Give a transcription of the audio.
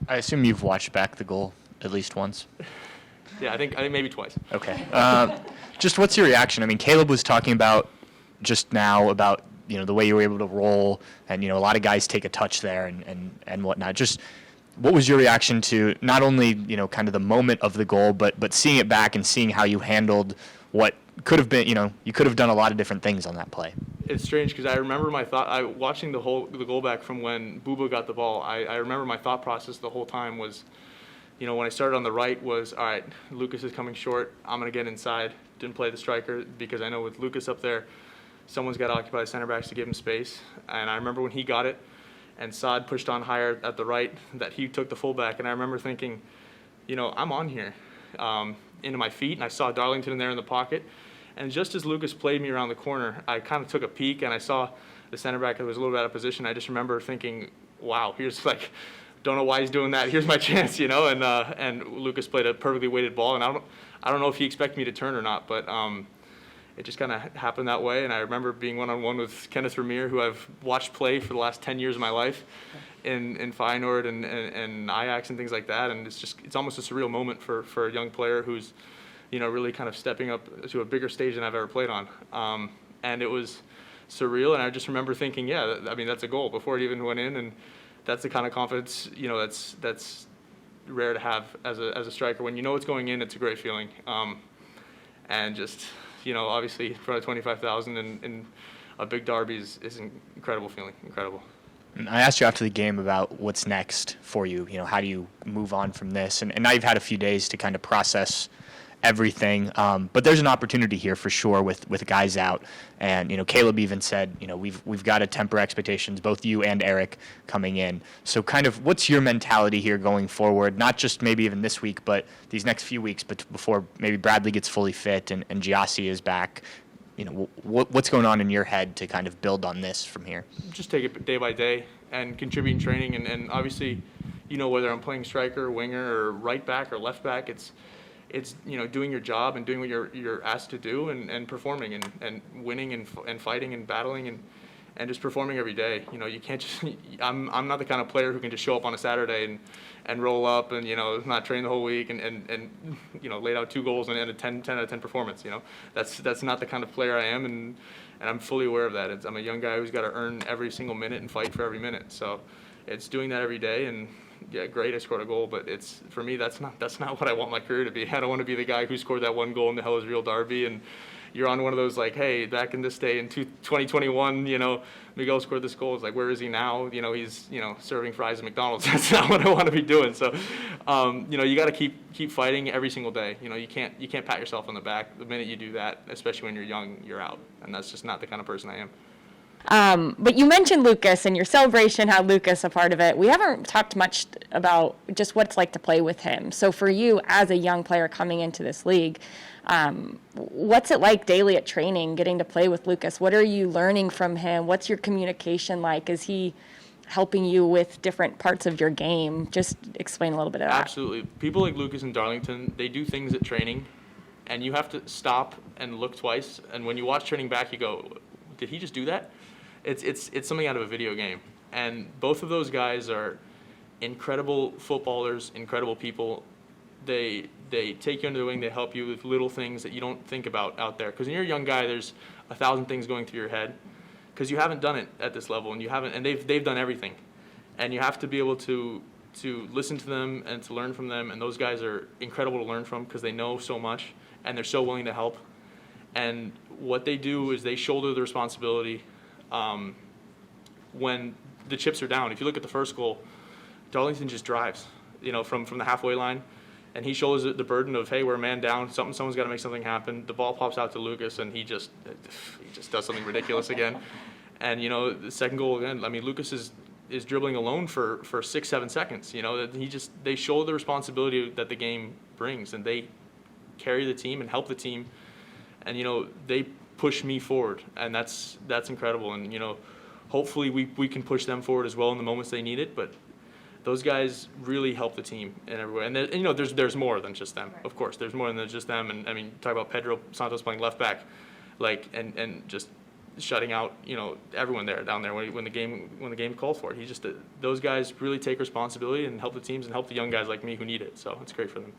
I assume you've watched back the goal at least once. Yeah, I think maybe twice. Okay. Just what's your reaction? I mean, Caleb was talking about just now about the way you were able to roll, and a lot of guys take a touch there and whatnot. Just what was your reaction to not only kind of the moment of the goal, but seeing it back and seeing how you handled what could have been you could have done a lot of different things on that play. It's strange because I remember my thought. Watching the goal back from when Booba got the ball. I remember my thought process the whole time was, when I started on the right was, all right, Lucas is coming short. I'm gonna get inside. Didn't play the striker because I know with Lucas up there, someone's got to occupy the center backs to give him space. And I remember when he got it, and Saad pushed on higher at the right, that he took the fullback. And I remember thinking, I'm on here, into my feet, and I saw Darlington in there in the pocket. And just as Lucas played me around the corner, I kind of took a peek, and I saw the center back that was a little bit out of position. I just remember thinking, wow, here's don't know why he's doing that. Here's my chance, And Lucas played a perfectly weighted ball, and I don't know if he expected me to turn or not, but it just kind of happened that way. And I remember being one-on-one with Kenneth Vermeer, who I've watched play for the last 10 years of my life in Feyenoord and Ajax and things like that. And it's almost a surreal moment for a young player who's, really kind of stepping up to a bigger stage than I've ever played on. And it was surreal. And I just remember thinking, yeah, that's a goal before it even went in. And that's the kind of confidence, that's rare to have as a striker. When it's going in, it's a great feeling. And just, obviously in front of 25,000 in a big derby is an incredible feeling, incredible. And I asked you after the game about what's next for you. How do you move on from this? And now you've had a few days to kind of process everything. But there's an opportunity here for sure with guys out. And, Caleb even said, we've got to temper expectations, both you and Eric coming in. So kind of what's your mentality here going forward, not just maybe even this week, but these next few weeks, but before maybe Bradley gets fully fit and Giassi is back? What's going on in your head to kind of build on this from here? Just take it day by day and contribute in training. And obviously, whether I'm playing striker, winger, or right back or left back, it's doing your job and doing what you're asked to do and performing and winning and fighting and battling and just performing every day. You can't just I'm not the kind of player who can just show up on a Saturday and roll up and not train the whole week and laid out 2 goals and a 10 out of 10 performance. That's not the kind of player I am, and I'm fully aware of that. I'm a young guy who's got to earn every single minute and fight for every minute. So it's doing that every day. And yeah, great, I scored a goal, but for me that's not what I want my career to be. I don't want to be the guy who scored that 1 goal in the Hell Is Real derby and you're on one of those hey, back in this day in 2021, Miguel scored this goal. It's where is he now? He's serving fries at McDonald's. That's not what I want to be doing. So, you got to keep fighting every single day. You can't pat yourself on the back. The minute you do that, especially when you're young, you're out, and that's just not the kind of person I am. But you mentioned Lucas and your celebration had Lucas a part of it. We haven't talked much about just what it's like to play with him. So for you as a young player coming into this league, what's it like daily at training, getting to play with Lucas? What are you learning from him? What's your communication like? Is he helping you with different parts of your game? Just explain a little bit of that. Absolutely. People like Lucas and Darlington, they do things at training, and you have to stop and look twice. And when you watch training back, you go, did he just do that? It's something out of a video game. And both of those guys are incredible footballers, incredible people. They take you under the wing. They help you with little things that you don't think about out there. Because when you're a young guy, there's 1,000 things going through your head. Because you haven't done it at this level, and they've done everything. And you have to be able to listen to them and to learn from them. And those guys are incredible to learn from because they know so much and they're so willing to help. And what they do is they shoulder the responsibility when the chips are down. If you look at the first goal, Darlington just drives, from the halfway line, and he shoulders the burden of, hey, we're a man down, someone's got to make something happen. The ball pops out to Lucas, and he just does something ridiculous again. And the second goal again. Lucas is dribbling alone for 6-7 seconds. They shoulder the responsibility that the game brings, and they carry the team and help the team, and they push me forward, and that's incredible. And hopefully we can push them forward as well in the moments they need it. But those guys really help the team in every way. And there's more than just them. Of course, there's more than just them. And talk about Pedro Santos playing left back, and just shutting out, everyone down there when the game called for it. Those guys really take responsibility and help the teams and help the young guys like me who need it. So it's great for them.